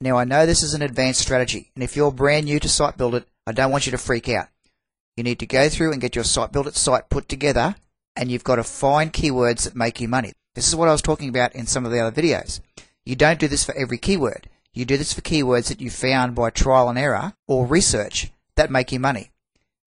Now I know this is an advanced strategy, and if you're brand new to Site Build It, I don't want you to freak out. You need to go through and get your Site Build It site put together, and you've got to find keywords that make you money. This is what I was talking about in some of the other videos. You don't do this for every keyword. You do this for keywords that you found by trial and error or research that make you money.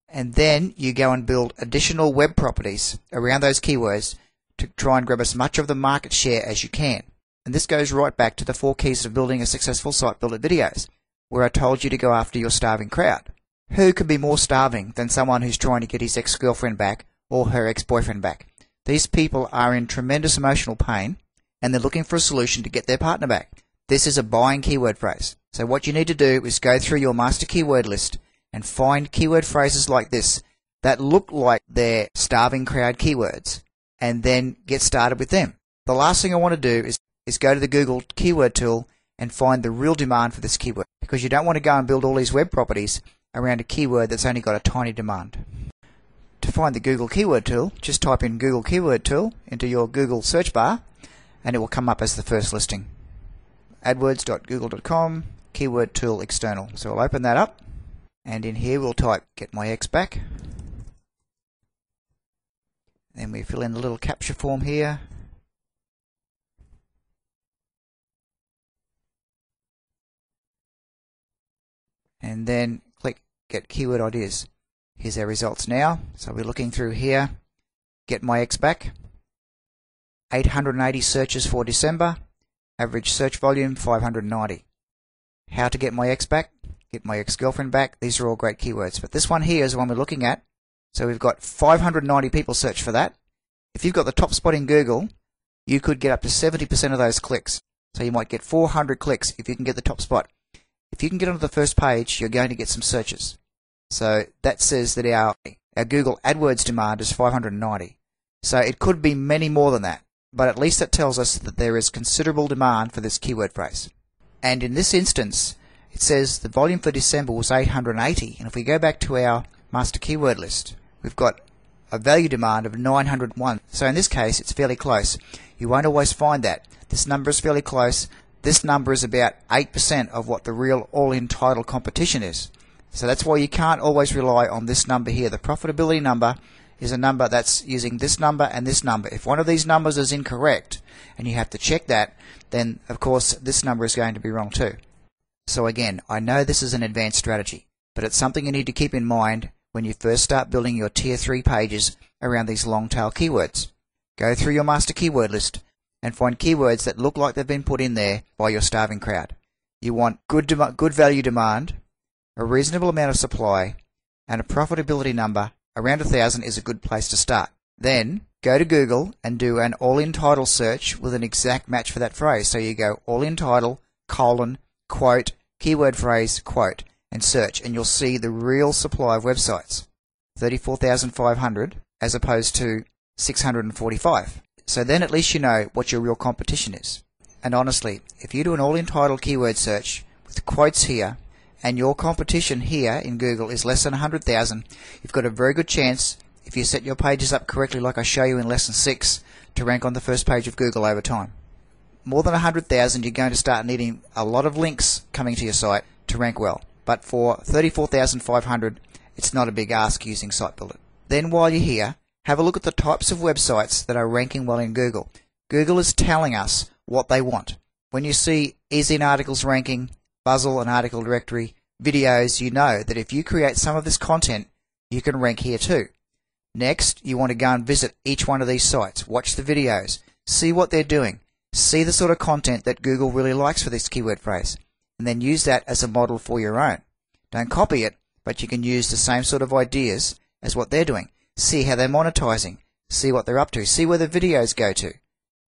And then you go and build additional web properties around those keywords to try and grab as much of the market share as you can. And this goes right back to the 4 keys of building a successful Site Build It videos, where I told you to go after your starving crowd. Who could be more starving than someone who's trying to get his ex-girlfriend back or her ex-boyfriend back? These people are in tremendous emotional pain, and they're looking for a solution to get their partner back. This is a buying keyword phrase. So what you need to do is go through your master keyword list and find keyword phrases like this that look like they're starving crowd keywords, and then get started with them. The last thing I want to do is go to the Google keyword tool and find the real demand for this keyword, because you don't want to go and build all these web properties around a keyword that's only got a tiny demand. To find the Google keyword tool, just type in Google keyword tool into your Google search bar, and it will come up as the first listing. adwords.google.com, keyword tool external. So we'll open that up, and in here we'll type get my ex back. Then we fill in the little capture form here. And then click get keyword ideas. Here's our results now. So we're looking through here. Get my ex back. 880 searches for December. Average search volume 590. How to get my ex back. Get my ex-girlfriend back. These are all great keywords. But this one here is the one we're looking at. So we've got 590 people search for that. If you've got the top spot in Google, you could get up to 70% of those clicks. So you might get 400 clicks if you can get the top spot. If you can get onto the first page, you're going to get some searches. So that says that our Google AdWords demand is 590. So it could be many more than that, but at least that tells us that there is considerable demand for this keyword phrase. And in this instance, it says the volume for December was 880, and if we go back to our master keyword list, we've got a value demand of 901. So in this case, it's fairly close. You won't always find that. This number is fairly close. This number is about 8% of what the real all-in title competition is. So that's why you can't always rely on this number here. The profitability number is a number that's using this number and this number. If one of these numbers is incorrect, and you have to check that, then of course this number is going to be wrong too. So again, I know this is an advanced strategy, but it's something you need to keep in mind when you first start building your tier 3 pages around these long tail keywords. Go through your master keyword list and find keywords that look like they've been put in there by your starving crowd. You want good value demand, a reasonable amount of supply, and a profitability number around 1,000 is a good place to start. Then go to Google and do an all-in title search with an exact match for that phrase. So you go all-in title, colon, quote, keyword phrase, quote, and search, and you'll see the real supply of websites. 34,500 as opposed to 645. So then at least you know what your real competition is. And honestly, if you do an all-in title keyword search with quotes here, and your competition here in Google is less than 100,000, you've got a very good chance, if you set your pages up correctly like I show you in lesson 6, to rank on the first page of Google over time. More than 100,000, you're going to start needing a lot of links coming to your site to rank well. But for 34,500, it's not a big ask using Site Build It. Then while you're here, have a look at the types of websites that are ranking well in Google. Google is telling us what they want. When you see easy in articles ranking, Buzzle and article directory, videos, you know that if you create some of this content, you can rank here too. Next, you want to go and visit each one of these sites, watch the videos, see what they're doing, see the sort of content that Google really likes for this keyword phrase, and then use that as a model for your own. Don't copy it, but you can use the same sort of ideas as what they're doing. See how they're monetizing, see what they're up to, see where the videos go to.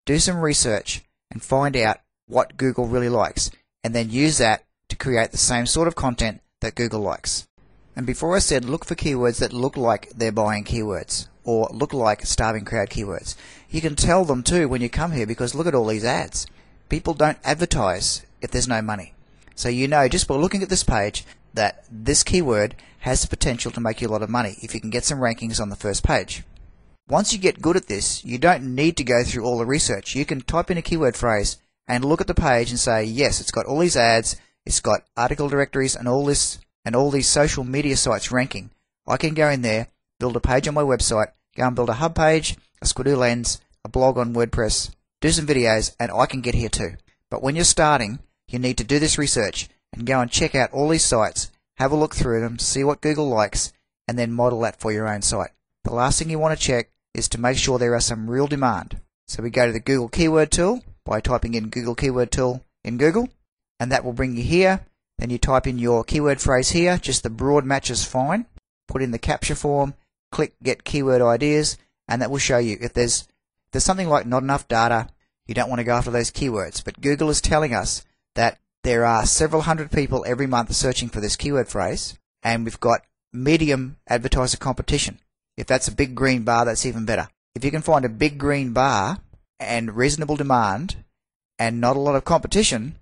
Do some research and find out what Google really likes, and then use that to create the same sort of content that Google likes. And before I said look for keywords that look like they're buying keywords, or look like starving crowd keywords. You can tell them too when you come here, because look at all these ads. People don't advertise if there's no money. So you know just by looking at this page that this keyword has the potential to make you a lot of money if you can get some rankings on the first page. Once you get good at this, you don't need to go through all the research. You can type in a keyword phrase and look at the page and say, yes, it's got all these ads, it's got article directories and all this and all these social media sites ranking. I can go in there, build a page on my website, go and build a hub page, a Squidoo Lens, a blog on WordPress, do some videos, and I can get here too. But when you're starting, you need to do this research and go and check out all these sites, have a look through them, see what Google likes, and then model that for your own site. The last thing you want to check is to make sure there are some real demand. So we go to the Google Keyword Tool by typing in Google Keyword Tool in Google, and that will bring you here. Then you type in your keyword phrase here, just the broad match is fine. Put in the capture form, click Get Keyword Ideas, and that will show you if there's something like not enough data, you don't want to go after those keywords. But Google is telling us that there are several hundred people every month searching for this keyword phrase, and we've got medium advertiser competition. If that's a big green bar, that's even better. If you can find a big green bar and reasonable demand and not a lot of competition,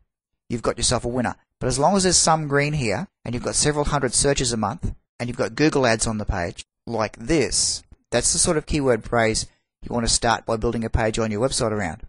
you've got yourself a winner. But as long as there's some green here, and you've got several hundred searches a month, and you've got Google ads on the page, like this, that's the sort of keyword phrase you want to start by building a page on your website around.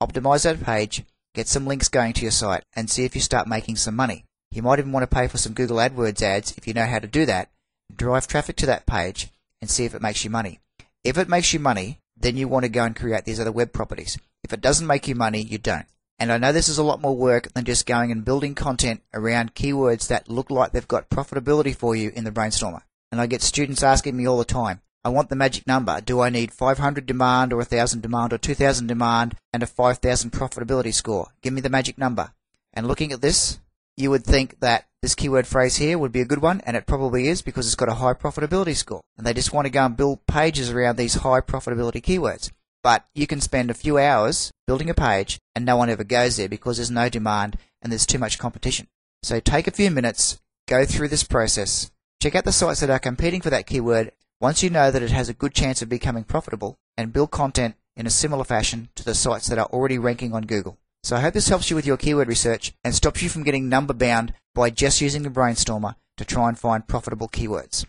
Optimize that page, get some links going to your site, and see if you start making some money. You might even want to pay for some Google AdWords ads if you know how to do that. Drive traffic to that page and see if it makes you money. If it makes you money, then you want to go and create these other web properties. If it doesn't make you money, you don't. And I know this is a lot more work than just going and building content around keywords that look like they've got profitability for you in the Brainstormer. And I get students asking me all the time, I want the magic number. Do I need 500 demand or 1,000 demand or 2,000 demand and a 5,000 profitability score? Give me the magic number. And looking at this, you would think that this keyword phrase here would be a good one, and it probably is because it's got a high profitability score. And they just want to go and build pages around these high profitability keywords. But you can spend a few hours building a page and no one ever goes there because there's no demand and there's too much competition. So take a few minutes, go through this process, check out the sites that are competing for that keyword once you know that it has a good chance of becoming profitable, and build content in a similar fashion to the sites that are already ranking on Google. So I hope this helps you with your keyword research and stops you from getting number bound by just using the Brainstormer to try and find profitable keywords.